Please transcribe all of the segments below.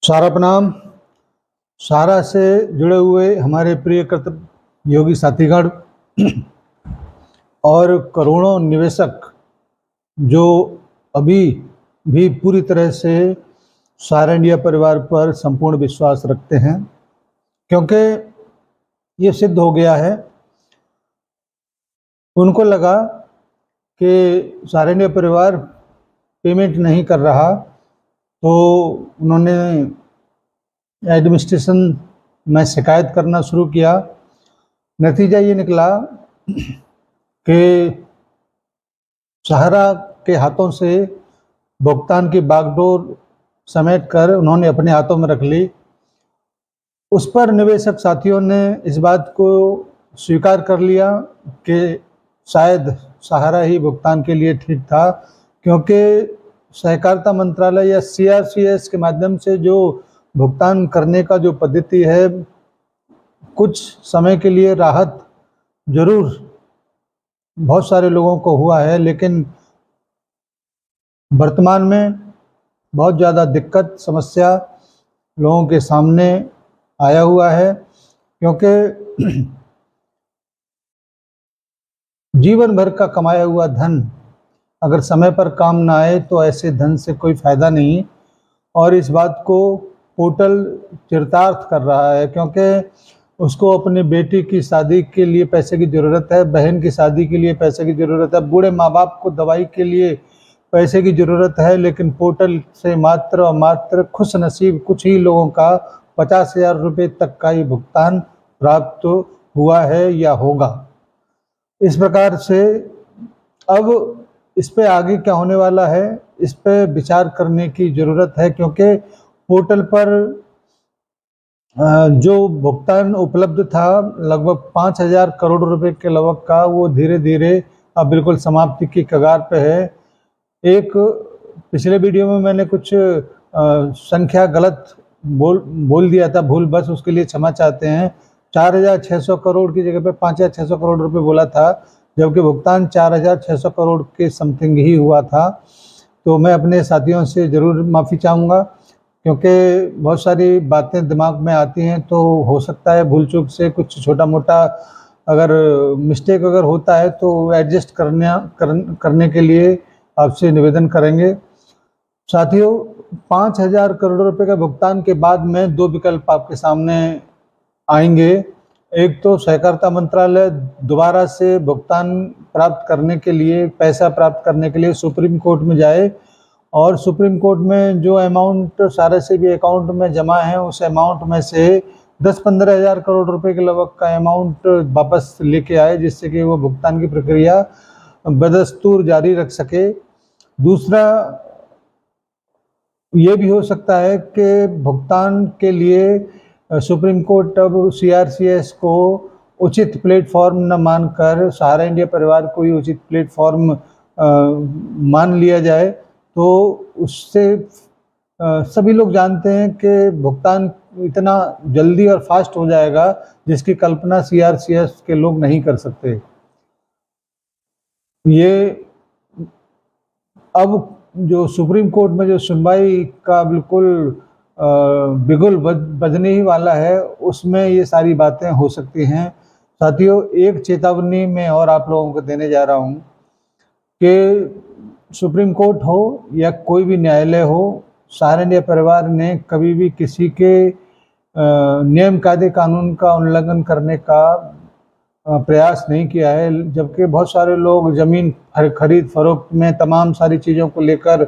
सारा प्रणाम। सारा से जुड़े हुए हमारे प्रिय कर्तव्य योगी साथीगण और करोड़ों निवेशक जो अभी भी पूरी तरह से सारा इंडिया परिवार पर संपूर्ण विश्वास रखते हैं, क्योंकि ये सिद्ध हो गया है, उनको लगा कि सारा इंडिया परिवार पेमेंट नहीं कर रहा, तो उन्होंने एडमिनिस्ट्रेशन में शिकायत करना शुरू किया। नतीजा ये निकला कि सहारा के हाथों से भुगतान की बागडोर समेट कर उन्होंने अपने हाथों में रख ली। उस पर निवेशक साथियों ने इस बात को स्वीकार कर लिया कि शायद सहारा ही भुगतान के लिए ठीक था, क्योंकि सहकारिता मंत्रालय या CRCS के माध्यम से जो भुगतान करने का जो पद्धति है, कुछ समय के लिए राहत जरूर बहुत सारे लोगों को हुआ है, लेकिन वर्तमान में बहुत ज़्यादा दिक्कत समस्या लोगों के सामने आया हुआ है, क्योंकि जीवन भर का कमाया हुआ धन अगर समय पर काम ना आए तो ऐसे धन से कोई फायदा नहीं। और इस बात को पोर्टल चरितार्थ कर रहा है, क्योंकि उसको अपने बेटी की शादी के लिए पैसे की ज़रूरत है, बहन की शादी के लिए पैसे की ज़रूरत है, बूढ़े माँ बाप को दवाई के लिए पैसे की ज़रूरत है, लेकिन पोर्टल से मात्र और मात्र खुश नसीब कुछ ही लोगों का 50,000 रुपये तक का ही भुगतान प्राप्त हुआ है या होगा। इस प्रकार से अब इस पे आगे क्या होने वाला है, इस पे विचार करने की ज़रूरत है, क्योंकि पोर्टल पर जो भुगतान उपलब्ध था लगभग 5,000 करोड़ रुपए के लगभग का, वो धीरे धीरे अब बिल्कुल समाप्ति की कगार पे है। एक पिछले वीडियो में मैंने कुछ संख्या गलत बोल दिया था, भूल बस, उसके लिए क्षमा चाहते हैं। 4,600 करोड़ की जगह पे 5,600 करोड़ रुपए बोला था, जबकि भुगतान 4,600 करोड़ के समथिंग ही हुआ था। तो मैं अपने साथियों से ज़रूर माफ़ी चाहूँगा, क्योंकि बहुत सारी बातें दिमाग में आती हैं, तो हो सकता है भूल चूक से कुछ छोटा मोटा अगर मिस्टेक अगर होता है तो एडजस्ट करने के लिए आपसे निवेदन करेंगे। साथियों, 5,000 करोड़ रुपए का भुगतान के बाद में दो विकल्प आपके सामने आएंगे। एक तो सहकारिता मंत्रालय दोबारा से भुगतान प्राप्त करने के लिए, पैसा प्राप्त करने के लिए सुप्रीम कोर्ट में जाए, और सुप्रीम कोर्ट में जो अमाउंट सारे से भी अकाउंट में जमा है, उस अमाउंट में से 10-15 हज़ार करोड़ रुपए के लगभग का अमाउंट वापस लेके आए, जिससे कि वो भुगतान की प्रक्रिया बदस्तूर जारी रख सके। दूसरा ये भी हो सकता है कि भुगतान के लिए सुप्रीम कोर्ट अब CRCS को उचित प्लेटफॉर्म न मानकर सहारा इंडिया परिवार को ही उचित प्लेटफॉर्म मान लिया जाए, तो उससे सभी लोग जानते हैं कि भुगतान इतना जल्दी और फास्ट हो जाएगा जिसकी कल्पना CRCS के लोग नहीं कर सकते। ये अब जो सुप्रीम कोर्ट में जो सुनवाई का बिल्कुल बिगुल बजने ही वाला है, उसमें ये सारी बातें हो सकती हैं। साथियों, एक चेतावनी मैं और आप लोगों को देने जा रहा हूँ कि सुप्रीम कोर्ट हो या कोई भी न्यायालय हो, सहारा इंडिया परिवार ने कभी भी किसी के नियम कायदे कानून का उल्लंघन करने का प्रयास नहीं किया है। जबकि बहुत सारे लोग ज़मीन खरीद फरोख्त में तमाम सारी चीज़ों को लेकर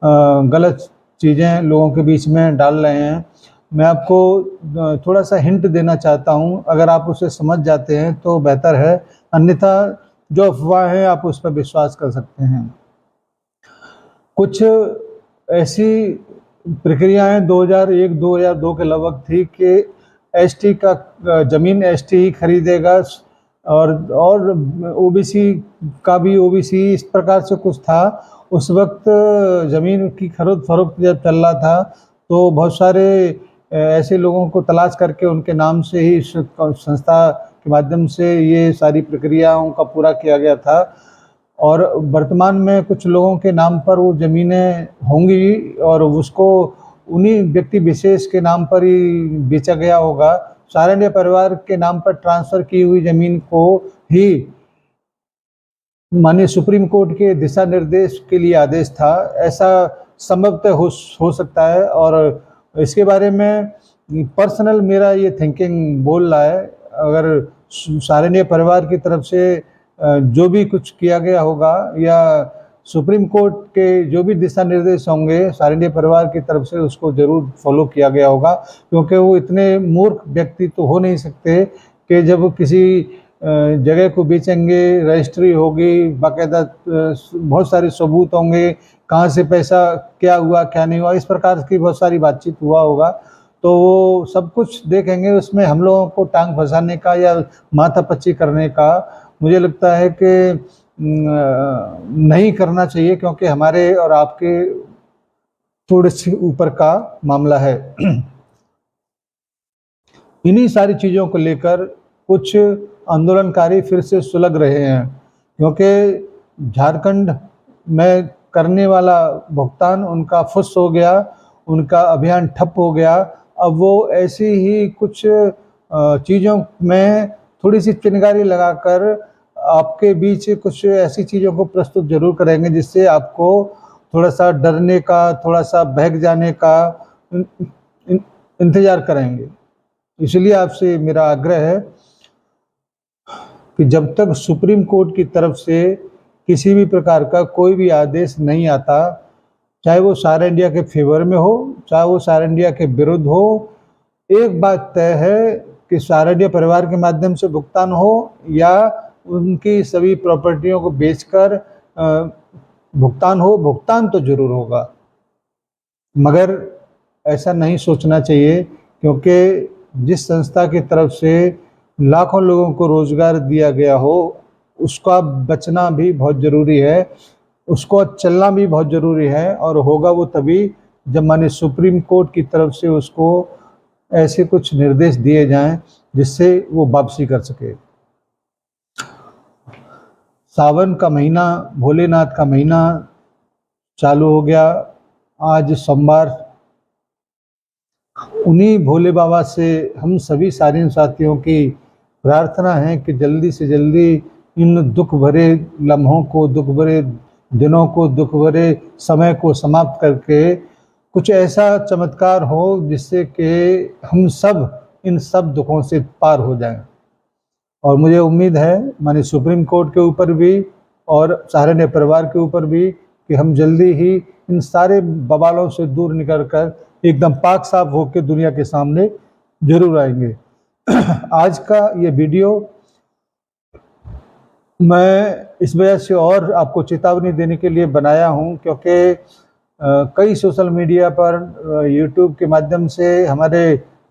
गलत चीज़ें लोगों के बीच में डाल रहे हैं। मैं आपको थोड़ा सा हिंट देना चाहता हूं, अगर आप उसे समझ जाते हैं तो बेहतर है, अन्यथा जो अफवाह है आप उस पर विश्वास कर सकते हैं। कुछ ऐसी प्रक्रियाएं 2001-2002 के लगभग थी कि ST का ज़मीन ST ही खरीदेगा, और OBC का भी OBC, इस प्रकार से कुछ था। उस वक्त ज़मीन की खरीद फरोख्त जब चल रहा था, तो बहुत सारे ऐसे लोगों को तलाश करके उनके नाम से ही संस्था के माध्यम से ये सारी प्रक्रियाओं का पूरा किया गया था। और वर्तमान में कुछ लोगों के नाम पर वो ज़मीनें होंगी और उसको उन्हीं व्यक्ति विशेष के नाम पर ही बेचा गया होगा। सारण्य परिवार के नाम पर ट्रांसफ़र की हुई ज़मीन को ही माननीय सुप्रीम कोर्ट के दिशा निर्देश के लिए आदेश था, ऐसा संभवतः हो सकता है। और इसके बारे में पर्सनल मेरा ये थिंकिंग बोल रहा है, अगर सारण्य परिवार की तरफ से जो भी कुछ किया गया होगा या सुप्रीम कोर्ट के जो भी दिशा निर्देश होंगे सारण्य परिवार की तरफ से उसको ज़रूर फॉलो किया गया होगा, क्योंकि वो इतने मूर्ख व्यक्ति तो हो नहीं सकते कि जब किसी जगह को बेचेंगे, रजिस्ट्री होगी, बाकायदा बहुत सारे सबूत होंगे, कहाँ से पैसा क्या हुआ क्या नहीं हुआ, इस प्रकार की बहुत सारी बातचीत हुआ होगा। तो वो सब कुछ देखेंगे, उसमें हम लोगों को टांग फंसाने का या माथापच्ची करने का मुझे लगता है कि नहीं करना चाहिए, क्योंकि हमारे और आपके थोड़े से ऊपर का मामला है। इन्हीं सारी चीज़ों को लेकर कुछ आंदोलनकारी फिर से सुलग रहे हैं, क्योंकि झारखंड में करने वाला भुगतान उनका फुस हो गया, उनका अभियान ठप हो गया। अब वो ऐसी ही कुछ चीज़ों में थोड़ी सी चिनगारी लगाकर आपके बीच कुछ ऐसी चीज़ों को प्रस्तुत जरूर करेंगे जिससे आपको थोड़ा सा डरने का, थोड़ा सा बहक जाने का इंतज़ार करेंगे। इसलिए आपसे मेरा आग्रह है कि जब तक सुप्रीम कोर्ट की तरफ से किसी भी प्रकार का कोई भी आदेश नहीं आता, चाहे वो सारा इंडिया के फेवर में हो, चाहे वो सारा इंडिया के विरुद्ध हो, एक बात तय है कि सारा इंडिया परिवार के माध्यम से भुगतान हो या उनकी सभी प्रॉपर्टियों को बेचकर भुगतान हो, भुगतान तो जरूर होगा। मगर ऐसा नहीं सोचना चाहिए, क्योंकि जिस संस्था की तरफ से लाखों लोगों को रोजगार दिया गया हो उसका बचना भी बहुत ज़रूरी है, उसको चलना भी बहुत ज़रूरी है। और होगा वो तभी जब माननीय सुप्रीम कोर्ट की तरफ से उसको ऐसे कुछ निर्देश दिए जाएं जिससे वो वापसी कर सके। सावन का महीना, भोलेनाथ का महीना चालू हो गया। आज सोमवार, उन्हीं भोले बाबा से हम सभी सारिन साथियों की प्रार्थना है कि जल्दी से जल्दी इन दुख भरे लम्हों को, दुख भरे दिनों को, दुख भरे समय को समाप्त करके कुछ ऐसा चमत्कार हो जिससे कि हम सब इन सब दुखों से पार हो जाएं। और मुझे उम्मीद है माननीय सुप्रीम कोर्ट के ऊपर भी और सारण्य परिवार के ऊपर भी कि हम जल्दी ही इन सारे बवालों से दूर निकल कर एकदम पाक साफ होकर दुनिया के सामने जरूर आएंगे। आज का ये वीडियो मैं इस वजह से और आपको चेतावनी देने के लिए बनाया हूँ, क्योंकि कई सोशल मीडिया पर यूट्यूब के माध्यम से हमारे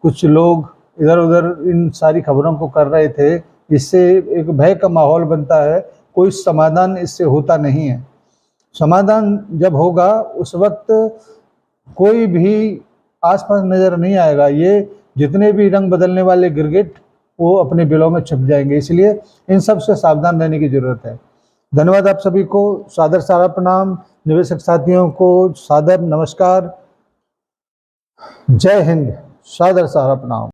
कुछ लोग इधर उधर इन सारी खबरों को कर रहे थे, इससे एक भय का माहौल बनता है। कोई समाधान इससे होता नहीं है। समाधान जब होगा उस वक्त कोई भी आसपास नज़र नहीं आएगा। ये जितने भी रंग बदलने वाले गिरगिट वो अपने बिलों में छुप जाएंगे, इसलिए इन सब से सावधान रहने की ज़रूरत है। धन्यवाद आप सभी को, सादर सारा प्रणाम। निवेशक साथियों को सादर नमस्कार। जय हिंद, सादर सारा प्रणाम।